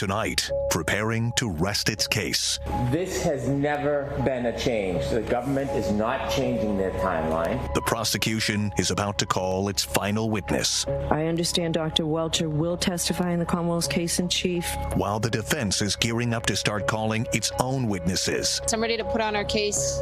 Tonight, preparing to rest its case. This has never been a change. The government is not changing their timeline. The prosecution is about to call its final witness. I understand Dr. Welcher will testify in the Commonwealth's case in chief. While the defense is gearing up to start calling its own witnesses. So I'm ready to put on our case,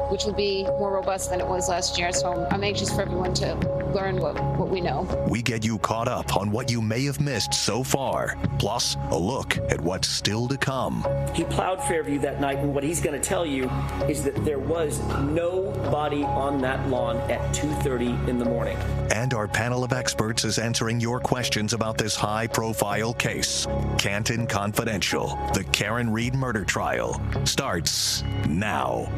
which will be more robust than it was last year. So I'm anxious for everyone to learn what we know. We get you caught up on what you may have missed so far, plus a look at what's still to come. He plowed Fairview that night, and what he's going to tell you is that there was nobody on that lawn at 2:30 in the morning. And our panel of experts is answering your questions about this high-profile case. Canton Confidential, the Karen Read murder trial, starts now.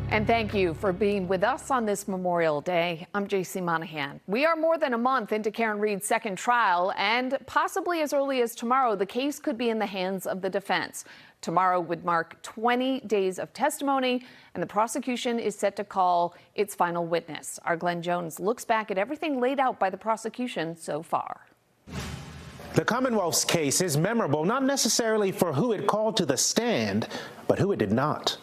And thank you for being with us on this Memorial Day. I'm J.C. Monahan. We are more than a month into Karen Read's second trial, and possibly as early as tomorrow, the case could be in the hands of the defense. Tomorrow would mark 20 days of testimony, and the prosecution is set to call its final witness. Our Glenn Jones looks back at everything laid out by the prosecution so far. The Commonwealth's case is memorable, not necessarily for who it called to the stand, but who it did not.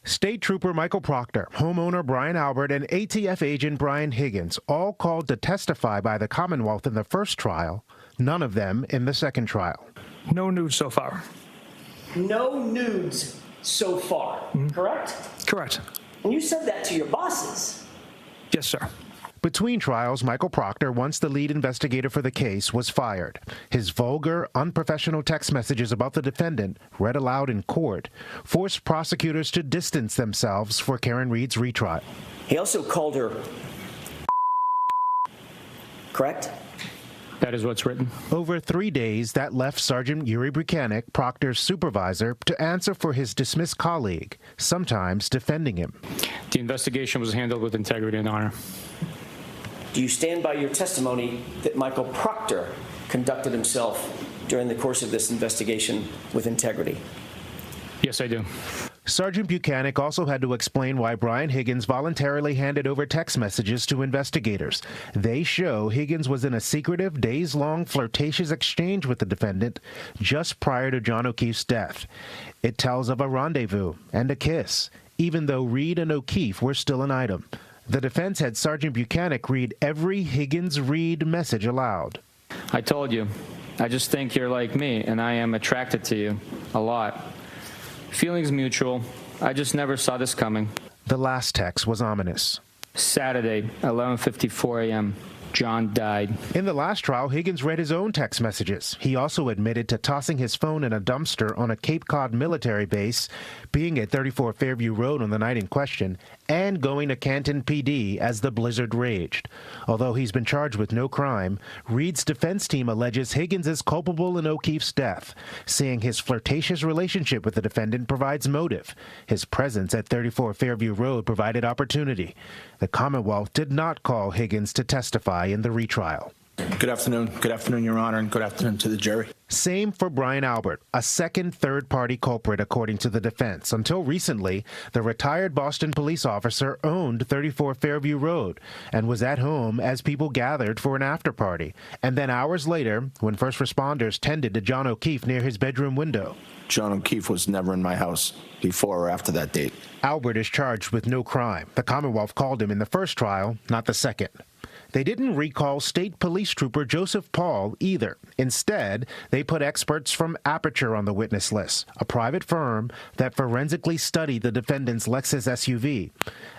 State Trooper Michael Proctor, homeowner Brian Albert, and ATF agent Brian Higgins, all called to testify by the Commonwealth in the first trial, none of them in the second trial. No nudes so far. No nudes so far, correct? Correct. And you said that to your bosses. Yes, sir. Between trials, Michael Proctor, once the lead investigator for the case, was fired. His vulgar, unprofessional text messages about the defendant, read aloud in court, forced prosecutors to distance themselves for Karen Read's retrial. He also called her correct? That is what's written. Over 3 days, that left Sergeant Yuri Buchanan, Proctor's supervisor, to answer for his dismissed colleague, sometimes defending him. The investigation was handled with integrity and honor. Do you stand by your testimony that Michael Proctor conducted himself during the course of this investigation with integrity? Yes, I do. Sergeant Buchanan also had to explain why Brian Higgins voluntarily handed over text messages to investigators. They show Higgins was in a secretive, days-long flirtatious exchange with the defendant just prior to John O'Keefe's death. It tells of a rendezvous and a kiss, even though Read and O'Keefe were still an item. The defense had Sergeant Buchanan read every Higgins-Read message aloud. I told you, I just think you're like me, and I am attracted to you a lot. Feelings mutual. I just never saw this coming. The last text was ominous. Saturday, 11:54 a.m. John died. In the last trial, Higgins read his own text messages. He also admitted to tossing his phone in a dumpster on a Cape Cod military base, being at 34 Fairview Road on the night in question, and going to Canton PD as the blizzard raged. Although he's been charged with no crime, Read's defense team alleges Higgins is culpable in O'Keefe's death, saying his flirtatious relationship with the defendant provides motive. His presence at 34 Fairview Road provided opportunity. The Commonwealth did not call Higgins to testify in the retrial. Good afternoon. Good afternoon, Your Honor, and good afternoon to the jury. Same for Brian Albert, a second third-party culprit, according to the defense. Until recently, the retired Boston police officer owned 34 Fairview Road and was at home as people gathered for an after-party. And then hours later, when first responders tended to John O'Keefe near his bedroom window. John O'Keefe was never in my house before or after that date. Albert is charged with no crime. The Commonwealth called him in the first trial, not the second. They didn't recall State Police Trooper Joseph Paul either. Instead, they put experts from Aperture on the witness list, a private firm that forensically studied the defendant's Lexus SUV.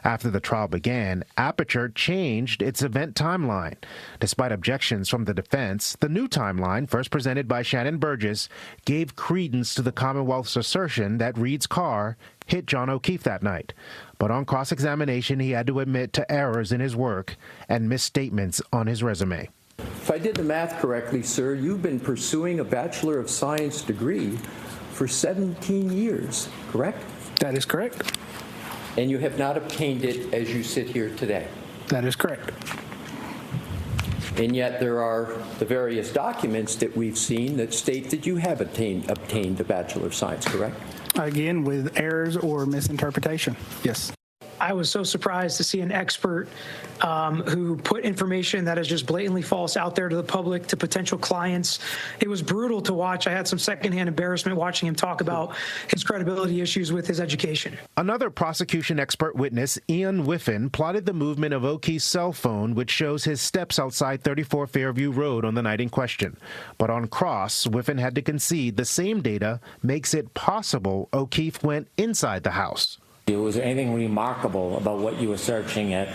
After the trial began, Aperture changed its event timeline. Despite objections from the defense, the new timeline, first presented by Shannon Burgess, gave credence to the Commonwealth's assertion that Read's car hit John O'Keefe that night. But on cross-examination, he had to admit to errors in his work and misstatements on his resume. If I did the math correctly, sir, you've been pursuing a Bachelor of Science degree for 17 years, correct? That is correct. And you have not obtained it as you sit here today? That is correct. And yet there are the various documents that we've seen that state that you have obtained a Bachelor of Science, correct? Again, with errors or misinterpretation. Yes. I was so surprised to see an expert who put information that is just blatantly false out there to the public, to potential clients. It was brutal to watch. I had some secondhand embarrassment watching him talk about his credibility issues with his education. Another prosecution expert witness, Ian Whiffen, plotted the movement of O'Keefe's cell phone, which shows his steps outside 34 Fairview Road on the night in question. But on cross, Whiffen had to concede the same data makes it possible O'Keefe went inside the house. Was there anything remarkable about what you were searching at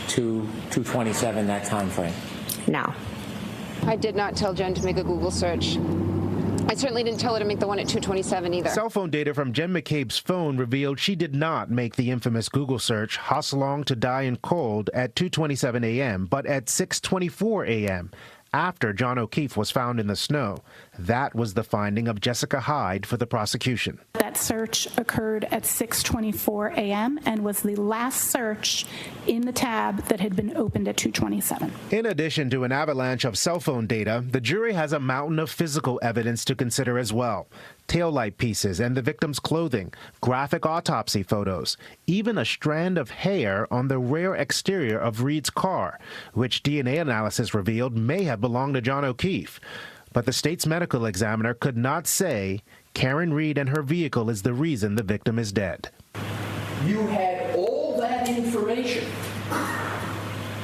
2:27, that time frame? No. I did not tell Jen to make a Google search. I certainly didn't tell her to make the one at 2:27 either. Cell phone data from Jen McCabe's phone revealed she did not make the infamous Google search, "How long to die in cold," at 2:27 a.m., but at 6:24 a.m., after John O'Keefe was found in the snow. That was the finding of Jessica Hyde for the prosecution. That search occurred at 6:24 a.m. and was the last search in the tab that had been opened at 2:27. In addition to an avalanche of cell phone data, the jury has a mountain of physical evidence to consider as well. Taillight pieces and the victim's clothing, graphic autopsy photos, even a strand of hair on the rear exterior of Reed's car, which DNA analysis revealed may have belonged to John O'Keefe. But the state's medical examiner could not say Karen Reed and her vehicle is the reason the victim is dead. You had all that information.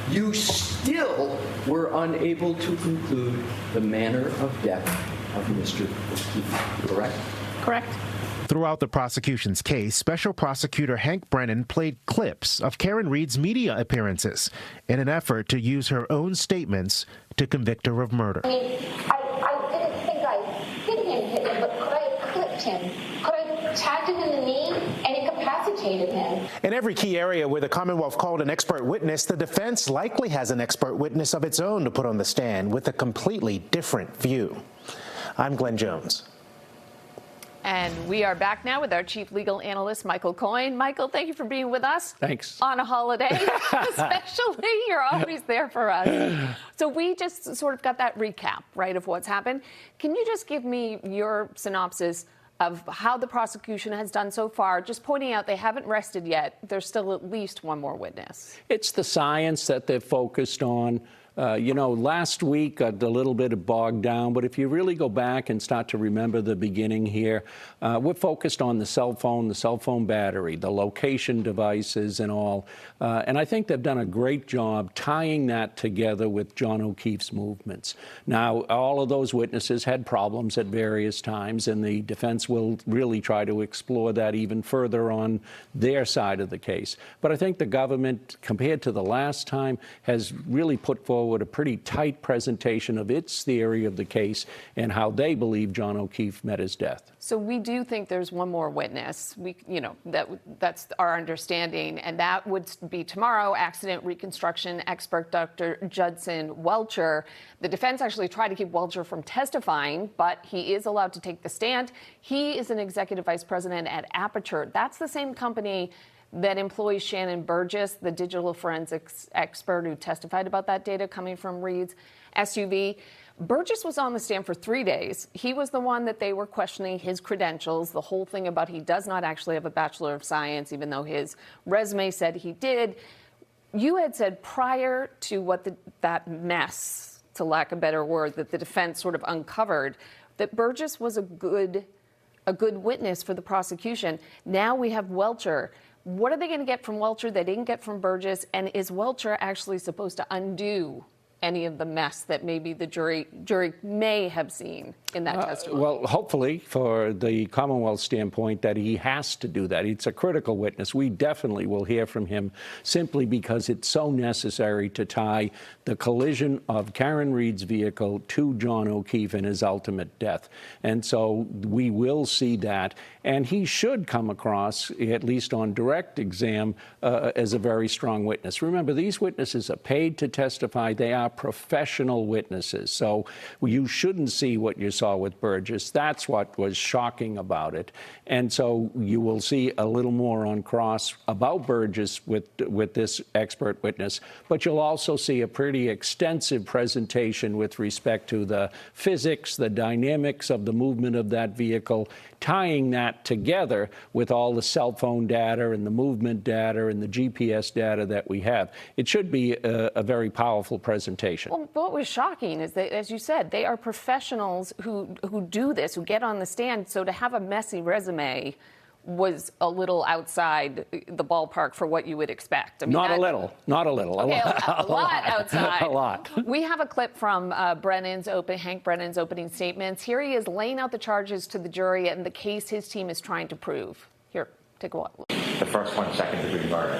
You still were unable to conclude the manner of death of Mr. O'Keefe, correct? Correct. Throughout the prosecution's case, Special Prosecutor Hank Brennan played clips of Karen Reed's media appearances in an effort to use her own statements to convict her of murder. I mean, I didn't think I hit him, but could I have clipped him? Could I have tagged him in the knee and incapacitated him? In every key area where the Commonwealth called an expert witness, the defense likely has an expert witness of its own to put on the stand with a completely different view. I'm Glenn Jones. And we are back now with our chief legal analyst, Michael Coyne. Michael, thank you for being with us. Thanks. On a holiday, especially. You're always there for us. So we just sort of got that recap, right, of what's happened. Can you just give me your synopsis of how the prosecution has done so far, just pointing out they haven't rested yet. There's still at least one more witness. It's the science that they're focused on. Last week got a little bit bogged down, but if you really go back and start to remember the beginning here, we're focused on the cell phone battery, the location devices and all. And I think they've done a great job tying that together with John O'Keefe's movements. Now, all of those witnesses had problems at various times, and the defense will really try to explore that even further on their side of the case. But I think the government, compared to the last time, has really put forward a pretty tight presentation of its theory of the case and how they believe John O'Keefe met his death. So we do think there's one more witness. That's our understanding, and that would be tomorrow. Accident reconstruction expert Dr. Judson Welcher. The defense actually tried to keep Welcher from testifying, but he is allowed to take the stand. He is an executive vice president at Aperture. That's the same company that employs Shannon Burgess, the digital forensics expert who testified about that data coming from Reed's SUV. Burgess was on the stand for 3 days. He was the one that they were questioning his credentials, the whole thing about he does not actually have a Bachelor of Science, even though his resume said he did. You had said prior to that mess, to lack of a better word, that the defense sort of uncovered, that Burgess was a good witness for the prosecution. Now we have Welcher. What are they going to get from Welcher they didn't get from Burgess? And is Welcher actually supposed to undo any of the mess that maybe the jury may have seen in that testimony? Well, hopefully, for the Commonwealth standpoint, that he has to do that. It's a critical witness. We definitely will hear from him simply because it's so necessary to tie the collision of Karen Reed's vehicle to John O'Keefe and his ultimate death. And so we will see that. And he should come across, at least on direct exam, as a very strong witness. Remember, these witnesses are paid to testify. They are are professional witnesses. So you shouldn't see what you saw with Burgess. That's what was shocking about it. And so you will see a little more on cross about Burgess with this expert witness, but you'll also see a pretty extensive presentation with respect to the physics, the dynamics of the movement of that vehicle, tying that together with all the cell phone data and the movement data and the GPS data that we have. It should be a very powerful presentation. Well, what was shocking is that, as you said, they are professionals who do this, who get on the stand. So to have a messy resume was a little outside the ballpark for what you would expect. I mean, not a little. Okay, a lot outside. A lot. We have a clip from Hank Brennan's opening statements. Here he is laying out the charges to the jury and the case his team is trying to prove. Here, take a look. The first one, second-degree murder.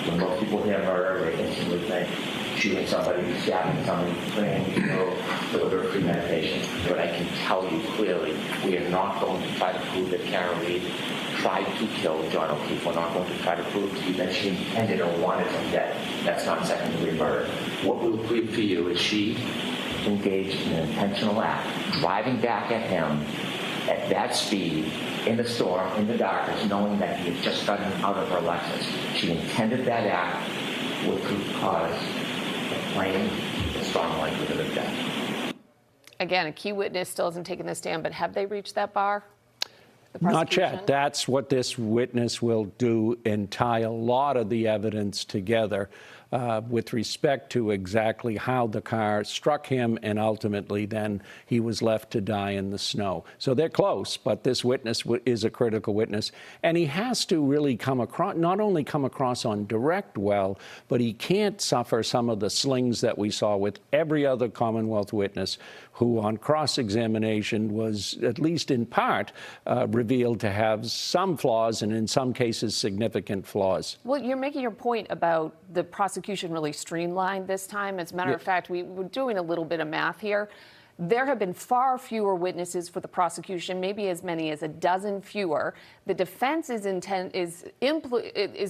When most people hear murder, they instantly think shooting somebody, stabbing somebody, putting deliberate premeditation. But I can tell you clearly, we are not going to try to prove that Karen Reed tried to kill John O'Keefe. We're not going to try to prove to you that she intended or wanted him dead. That's not second-degree murder. What we'll prove to you is she engaged in an intentional act, driving back at him at that speed, in the storm, in the darkness, knowing that he had just gotten out of her Lexus. She intended that act, which would cause a plain and strong likelihood of death. Again, a key witness still hasn't taken the stand, but have they reached that bar? Not yet. That's what this witness will do, and tie a lot of the evidence together with respect to exactly how the car struck him, and ultimately then he was left to die in the snow. So they're close, but this witness is a critical witness, and he has to really come across, not only come across on direct well, but he can't suffer some of the slings that we saw with every other Commonwealth witness who on cross-examination was, at least in part, revealed to have some flaws, and in some cases significant flaws. Well, you're making your point about the prosecution really streamlined this time. As a matter of fact, we were doing a little bit of math here. There have been far fewer witnesses for the prosecution, maybe as many as a dozen fewer. The defense is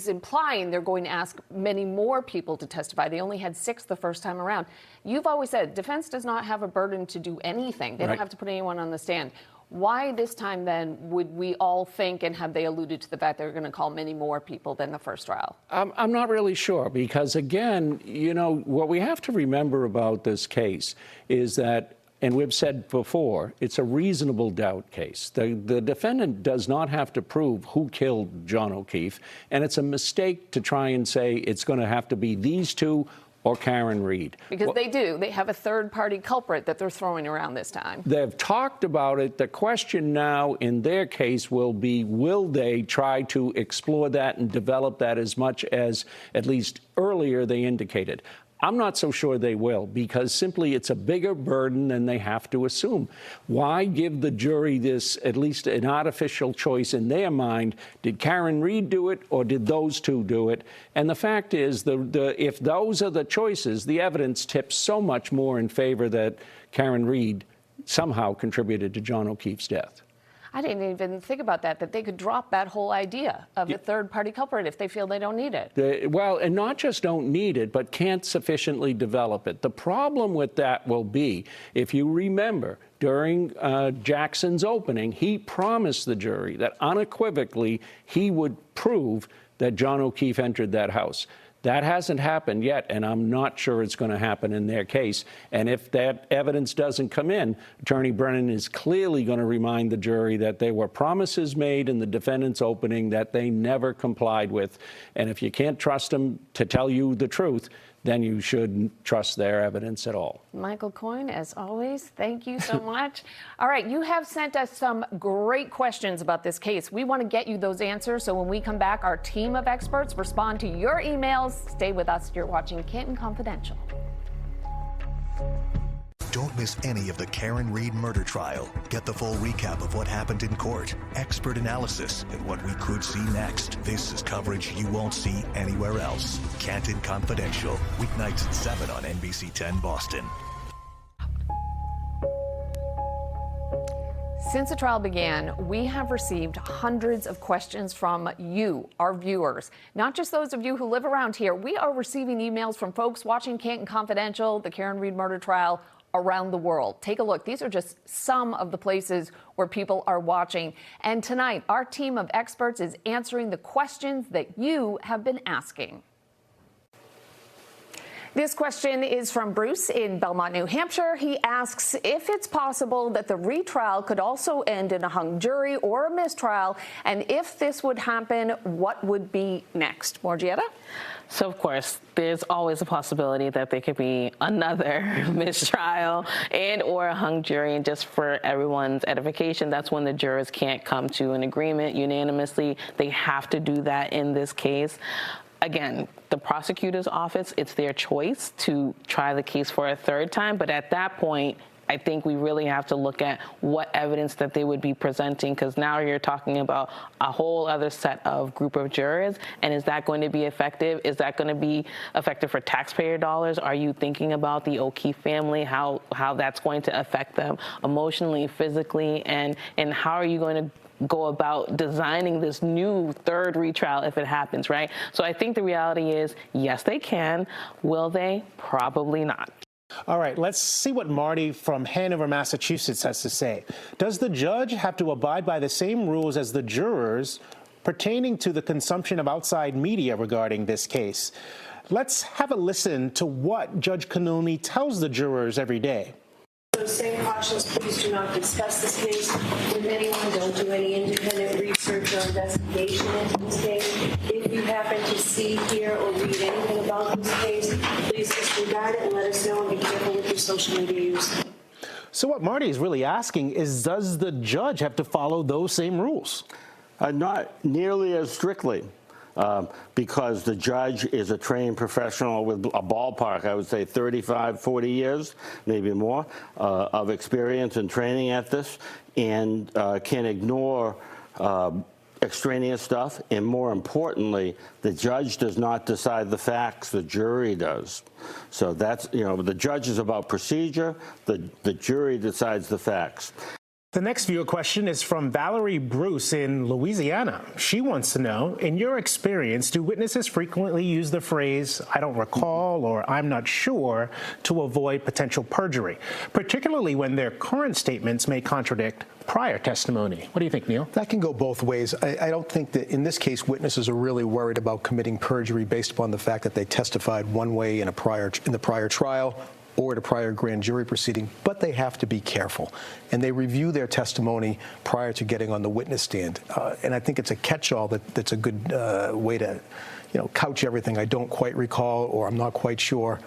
implying they're going to ask many more people to testify. They only had 6 the first time around. You've always said defense does not have a burden to do anything. They don't have to put anyone on the stand. Why this time, then, would we all think, and have they alluded to the fact they're going to call many more people than the first trial? I'm not really sure, because, again, you know, what we have to remember about this case is that, and we've said before, it's a reasonable doubt case. The defendant does not have to prove who killed John O'Keefe, and it's a mistake to try and say it's going to have to be these two or Karen Reed. Because they do. They have a third-party culprit that they're throwing around this time. They've talked about it. The question now in their case will be, will they try to explore that and develop that as much as, at least earlier, they indicated? I'm not so sure they will, because simply it's a bigger burden than they have to assume. Why give the jury this, at least an artificial choice in their mind? Did Karen Reed do it, or did those two do it? And the fact is, if those are the choices, the evidence tips so much more in favor that Karen Reed somehow contributed to John O'Keefe's death. I didn't even think about that they could drop that whole idea of a third-party culprit if they feel they don't need it. Well, and not just don't need it, but can't sufficiently develop it. The problem with that will be, if you remember, during Jackson's opening, he promised the jury that unequivocally he would prove that John O'Keefe entered that house. That hasn't happened yet, and I'm not sure it's going to happen in their case. And if that evidence doesn't come in, Attorney Brennan is clearly going to remind the jury that there were promises made in the defendant's opening that they never complied with. And if you can't trust them to tell you the truth, then you shouldn't trust their evidence at all. Michael Coyne, as always, thank you so much. All right, you have sent us some great questions about this case. We want to get you those answers, so when we come back, our team of experts respond to your emails. Stay with us. You're watching Canton Confidential. Don't miss any of the Karen Reed murder trial. Get the full recap of what happened in court, expert analysis, and what we could see next. This is coverage you won't see anywhere else. Canton Confidential, weeknights at 7 on NBC 10 Boston. Since the trial began, we have received hundreds of questions from you, our viewers. Not just those of you who live around here. We are receiving emails from folks watching Canton Confidential, the Karen Read murder trial, around the world. Take a look. These are just some of the places where people are watching. And tonight, our team of experts is answering the questions that you have been asking. This question is from Bruce in Belmont, New Hampshire. He asks if it's possible that the retrial could also end in a hung jury or a mistrial, and if this would happen, what would be next? Morgietta? So, of course, there's always a possibility that there could be another mistrial and or a hung jury. And just for everyone's edification, that's when the jurors can't come to an agreement unanimously. They have to do that in this case. Again, the prosecutor's office, it's their choice to try the case for a third time. But at that point, I think we really have to look at what evidence that they would be presenting, because now you're talking about a whole other set of group of jurors. And is that going to be effective? Is that going to be effective for taxpayer dollars? Are you thinking about the O'Keefe family, how that's going to affect them emotionally, physically, and how are you going to go about designing this new third retrial if it happens, right? So I think the reality is, yes, they can. Will they? Probably not. All right, let's see what Marty from Hanover, Massachusetts has to say. Does the judge have to abide by the same rules as the jurors pertaining to the consumption of outside media regarding this case? Let's have a listen to what Judge Cannoni tells the jurors every day. So same cautions, please do not discuss this case with anyone. Don't do any independent research or investigation into this case. If you happen to see, hear, or read anything about this case, please disregard it and let us know, and be careful with your social media use. So what Marty is really asking is, does the judge have to follow those same rules? Not nearly as strictly. Because the judge is a trained professional with a ballpark, I would say 35, 40 years, maybe more, of experience and training at this, and can ignore extraneous stuff. And more importantly, the judge does not decide the facts, the jury does. So that's, the judge is about procedure, the jury decides the facts. The next viewer question is from Valerie Bruce in Louisiana. She wants to know, in your experience, do witnesses frequently use the phrase, "I don't recall" or "I'm not sure" to avoid potential perjury, particularly when their current statements may contradict prior testimony? What do you think, Neil? That can go both ways. I don't think that in this case witnesses are really worried about committing perjury based upon the fact that they testified one way in the prior trial or at a prior grand jury proceeding, but they have to be careful. And they review their testimony prior to getting on the witness stand. And I think it's a catch-all that's a good way to, couch everything. I don't quite recall, or I'm not quite sure.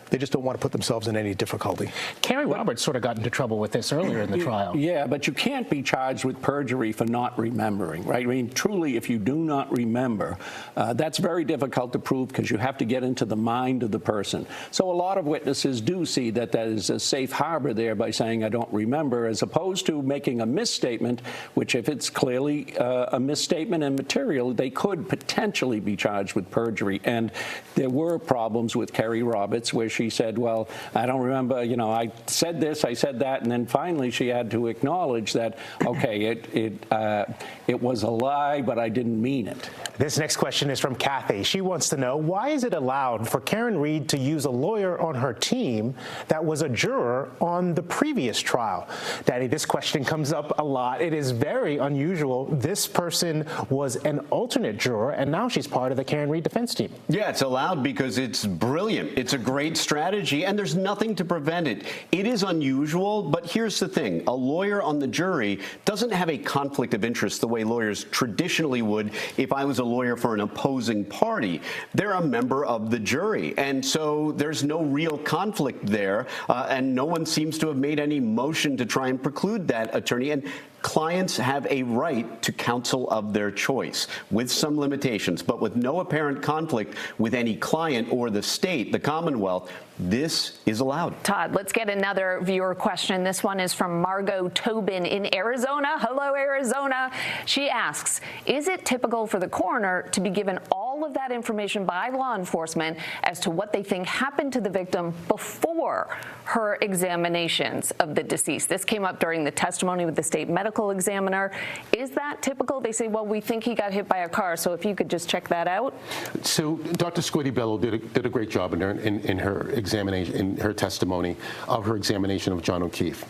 They just don't want to put themselves in any difficulty. Kerry Roberts sort of got into trouble with this earlier in the trial. Yeah, but you can't be charged with perjury for not remembering, right? I mean, truly, if you do not remember, that's very difficult to prove because you have to get into the mind of the person. So a lot of witnesses do see that that is a safe harbor there by saying, "I don't remember," as opposed to making a misstatement, which if it's clearly a misstatement and material, they could potentially be charged with perjury. And there were problems with Kerry Roberts where she said, "Well, I don't remember, I said this, I said that," and then finally she had to acknowledge that, okay, it was a lie, but I didn't mean it. This next question is from Kathy. She wants to know, why is it allowed for Karen Read to use a lawyer on her team that was a juror on the previous trial? Danny, this question comes up a lot. It is very unusual. This person was an alternate juror, and now she's part of the Karen Read defense team. Yeah, it's allowed because it's brilliant. It's a great strategy, and there's nothing to prevent it. It is unusual, but here's the thing. A lawyer on the jury doesn't have a conflict of interest the way lawyers traditionally would if I was a lawyer for an opposing party. They're a member of the jury, and so there's no real conflict there, and no one seems to have made any motion to try and preclude that attorney. And clients have a right to counsel of their choice, with some limitations, but with no apparent conflict with any client or the state, the Commonwealth. This is allowed. Todd, let's get another viewer question. This one is from Margot Tobin in Arizona. Hello, Arizona. She asks, is it typical for the coroner to be given all all of that information by law enforcement as to what they think happened to the victim before her examinations of the deceased. This came up during the testimony with the state medical examiner. Is that typical? They say, well, we think he got hit by a car, so if you could just check that out. So Dr. Squiddy-Bello did a great job in her examination, in her testimony of her examination of John O'Keefe.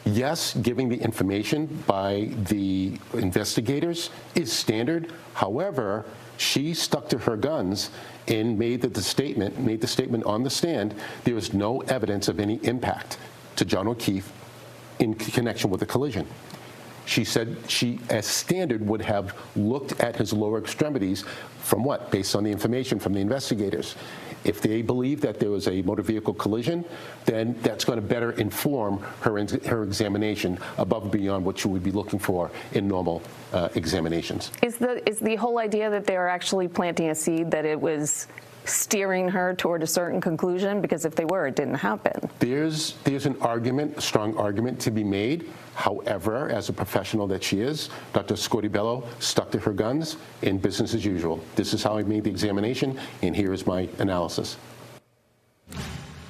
Yes, giving the information by the investigators is standard. However, she stuck to her guns and made the statement on the stand. There was no evidence of any impact to John O'Keefe in connection with the collision. She said she, as standard, would have looked at his lower extremities from what? Based on the information from the investigators. If they believe that there was a motor vehicle collision, then that's going to better inform her examination above and beyond what you would be looking for in normal examinations. Is the whole idea that they are actually planting a seed that it was steering her toward a certain conclusion? Because if they were, it didn't happen. There's an argument, a strong argument to be made. However, as a professional that she is, Dr. Squiddy-Bello stuck to her guns in business as usual. This is how I made the examination, and here is my analysis.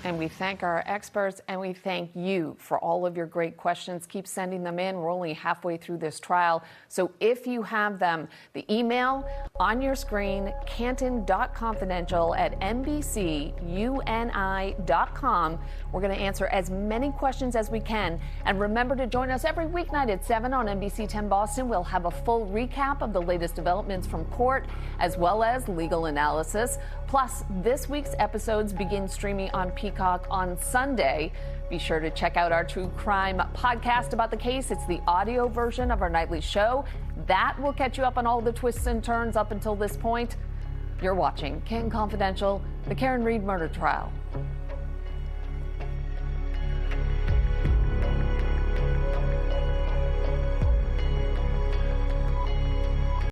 And we thank our experts, and we thank you for all of your great questions. Keep sending them in. We're only halfway through this trial. So if you have them, the email on your screen, canton.confidential@nbcuni.com. We're going to answer as many questions as we can. And remember to join us every weeknight at 7 on NBC 10 Boston. We'll have a full recap of the latest developments from court, as well as legal analysis. Plus, this week's episodes begin streaming on Peacock on Sunday. Be sure to check out our true crime podcast about the case. It's the audio version of our nightly show. That will catch you up on all the twists and turns up until this point. You're watching Canton Confidential, the Karen Read murder trial.